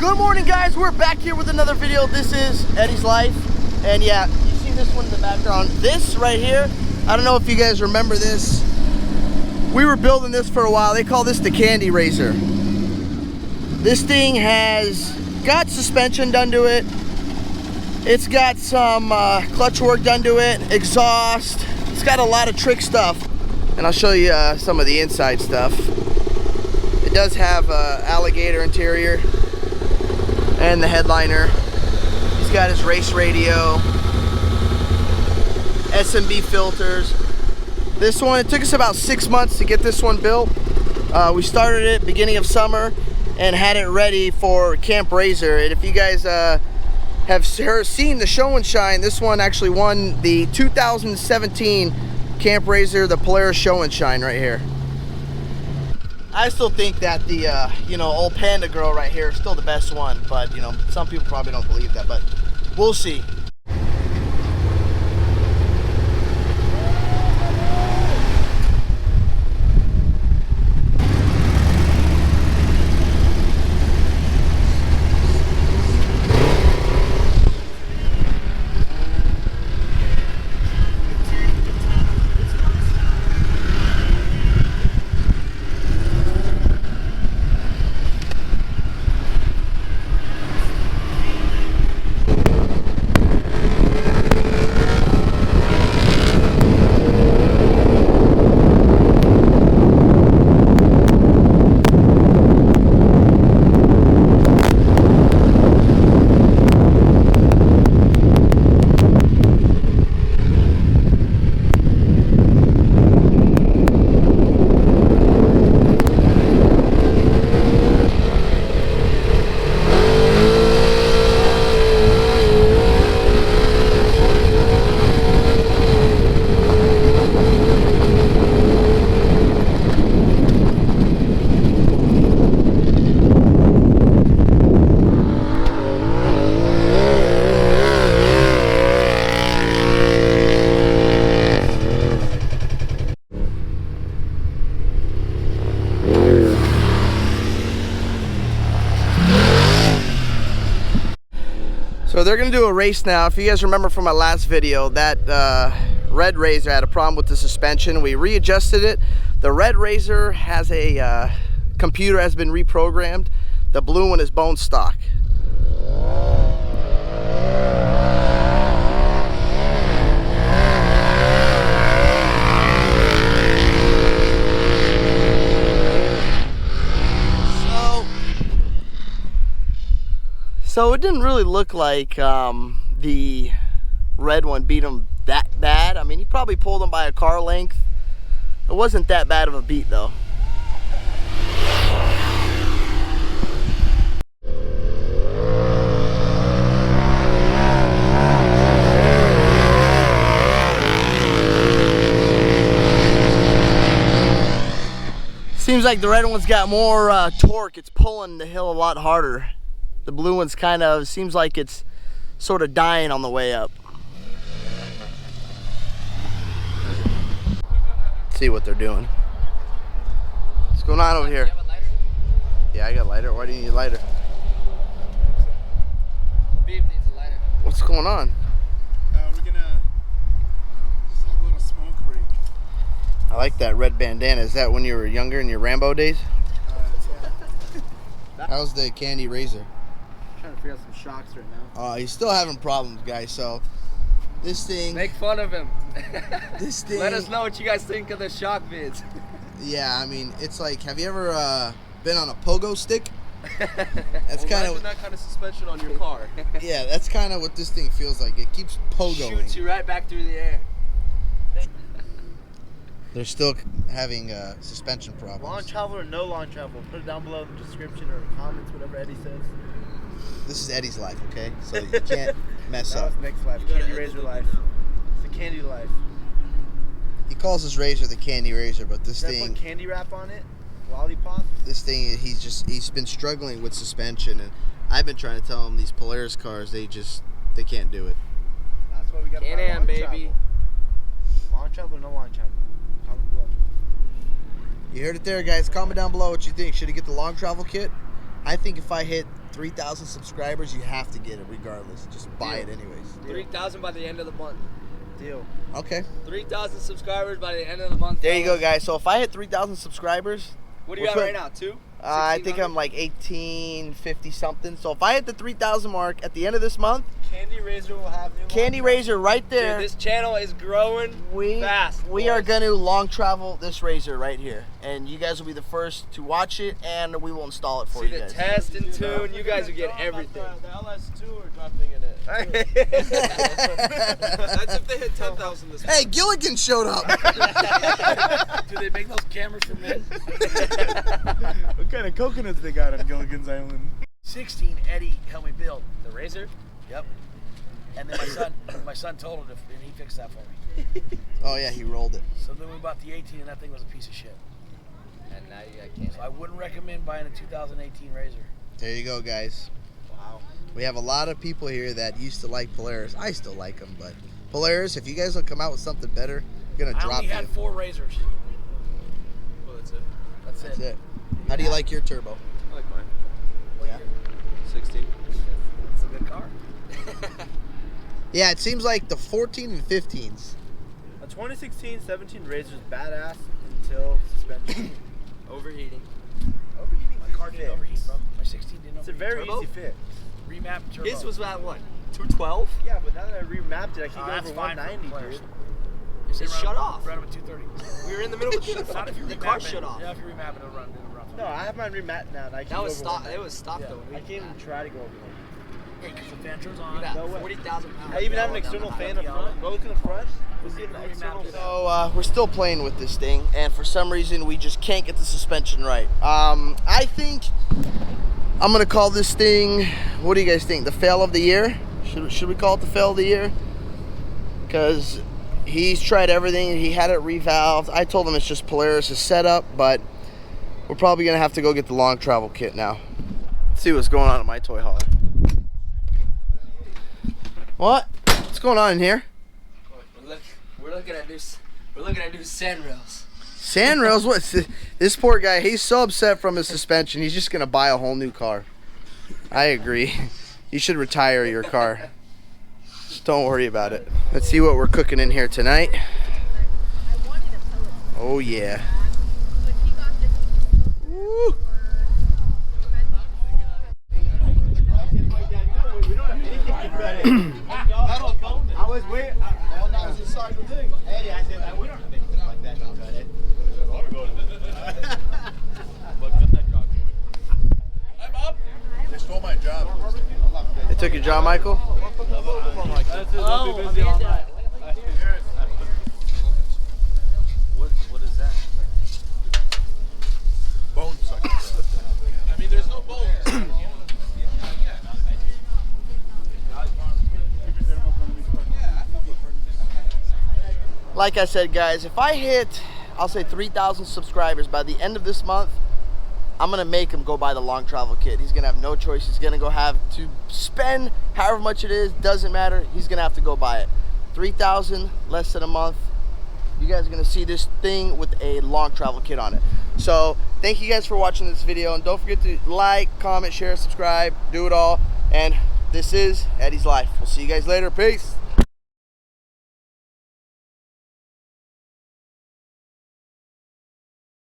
Good morning, guys. We're back here with another video. This is Eddie's Life. And yeah, you see this one in the background. This right here, I don't know if you guys remember this. We were building this for a while. They call this the Candy Razor. This thing has got suspension done to it. It's got some clutch work done to it, exhaust. It's got a lot of trick stuff. And I'll show you some of the inside stuff. It does have alligator interior and the headliner. He's got his race radio, SMB filters. This one, it took us about 6 months to get this one built. We started it beginning of summer and had it ready for Camp Razor. And if you guys have seen the show and shine, this one actually won the 2017 Camp Razor, the Polaris Show and Shine right here. I still think that the old Panda Girl right here is still the best one, but some people probably don't believe that, but we'll see. So they're gonna do a race now. If you guys remember from my last video, that Red Razor had a problem with the suspension. We readjusted it. The Red Razor has a computer has been reprogrammed. The blue one is bone stock. So it didn't really look like the red one beat him that bad. I mean, he probably pulled him by a car length. It wasn't that bad of a beat though. Seems like the red one's got more torque. It's pulling the hill a lot harder. The blue one's kind of, seems like it's sort of dying on the way up. Let's see what they're doing. What's going on over here? You have a lighter? Yeah, I got a lighter. Why do you need a lighter? Beef needs a lighter. What's going on? We're gonna just have a little smoke break. I like that red bandana. Is that when you were younger in your Rambo days? Yeah. How's the Candy Razor? Trying to figure out some shocks right now. He's still having problems, guys. So this thing, Make fun of him. this thing. Let us know what you guys think of the shock vids. Yeah, I mean, it's like, have you ever been on a pogo stick? That's kind of that kind of suspension on your car. yeah. That's kind of what this thing feels like. It keeps pogoing. Shoots you right back through the air. They're still having suspension problems. Long travel or no long travel? Put it down below in the description or comments, whatever Eddie says. This is Eddie's life, okay? So you can't mess That up. was Nick's life. Candy Razor life. It's the candy life. He calls his razor the Candy Razor, but this Should I thing, put candy wrap on it? Lollipop? this thing, he's been struggling with suspension, and I've been trying to tell him these Polaris cars, they can't do it. That's why we got Can-Am, baby. travel. Long travel or no long travel? Comment below. You heard it there, guys. Comment down below what you think. Should he get the long travel kit? I think if I hit 3,000 subscribers, you have to get it regardless. Just buy it anyways. 3,000 by the end of the month. Deal. Okay. 3,000 subscribers by the end of the month. There you go, fellas. guys. So if I hit 3,000 subscribers, What do you we're got right putting- now? 2? I think I'm like 1850 something. So if I hit the 3,000 mark at the end of this month, Candy Razor will have new Candy launch. Razor right there. Dude, this channel is growing fast. We are going to long travel this razor right here, and you guys will be the first to watch it, and we will install it for See you the guys. test and tune. You guys will get everything. The LS2 are dropping in it. That's if they hit 10,000 this Hey, Gilligan showed up. Do they make those cameras for men? What kind of coconuts they got on Gilligan's Island? 16, Eddie helped me build the Razor. Yep. And then my son totaled it, and he fixed that for me. Oh yeah, he rolled it. So then we bought the 18, and that thing was a piece of shit. And now you got Candy. So I wouldn't recommend buying a 2018 Razor. There you go, guys. Wow. We have a lot of people here that used to like Polaris. I still like them, but Polaris, if you guys don't come out with something better, I'm gonna I drop only you. had 4 Razors. Well, that's it. That's That's it. it. How do you like your turbo? I like mine. Yeah. 16. It's a good car. Yeah, it seems like the 14 and 15s. A 2016-17 Razor is badass until suspension. Overheating. Overheating. My car didn't overheat, bro. My 16 didn't It's a overheat. very Turbo? easy fix. Remap turbo. His was at what? 212? Yeah, but now that I remapped it, I can go that's over fine for 190, Polaris. dude. You say It run shut it- off. Run it with 230. We were in the middle of Not if you the remap car it. shut off. Yeah, if you remap it, it'll run. No, I have mine remapped now. And I can That go was over stock. 190. It was stock Yeah, though. I can't even try to go over 190. Yeah, because the fan turns Look on. at that. No way. 40,000 pounds. I even have an external fan up front. Go look in the front. We'll get an external fan. So we're still playing with this thing, and for some reason we just can't get the suspension right. I think I'm gonna call this thing. What do you guys think? The fail of the year? Should we call it the fail of the year? Because he's tried everything. He had it revalved. I told him it's just Polaris' setup, but we're probably gonna have to go get the long travel kit now. Let's see what's going on at my toy hauler. What? What's going on in here? We're looking at new sand rails. Sand rails? What? This poor guy, he's so upset from his suspension, he's just going to buy a whole new car. I agree. You should retire your car. Just don't worry about it. Let's see what we're cooking in here tonight. Oh, yeah. Woo. I was waiting. That was just starting to think. Eddie, I said, we don't have anything like that to cut it. They stole my job. They took your job, Michael? What is that? Bone sucker. I mean, there's no bones. Like I said, guys, if I hit, I'll say 3,000 subscribers by the end of this month, I'm going to make him go buy the long travel kit. He's going to have no choice. He's going to go have to spend however much it is. Doesn't matter. He's going to have to go buy it. 3,000, less than a month. You guys are going to see this thing with a long travel kit on it. So thank you guys for watching this video. And don't forget to like, comment, share, subscribe, do it all. And this is Eddie's Life. We'll see you guys later. Peace.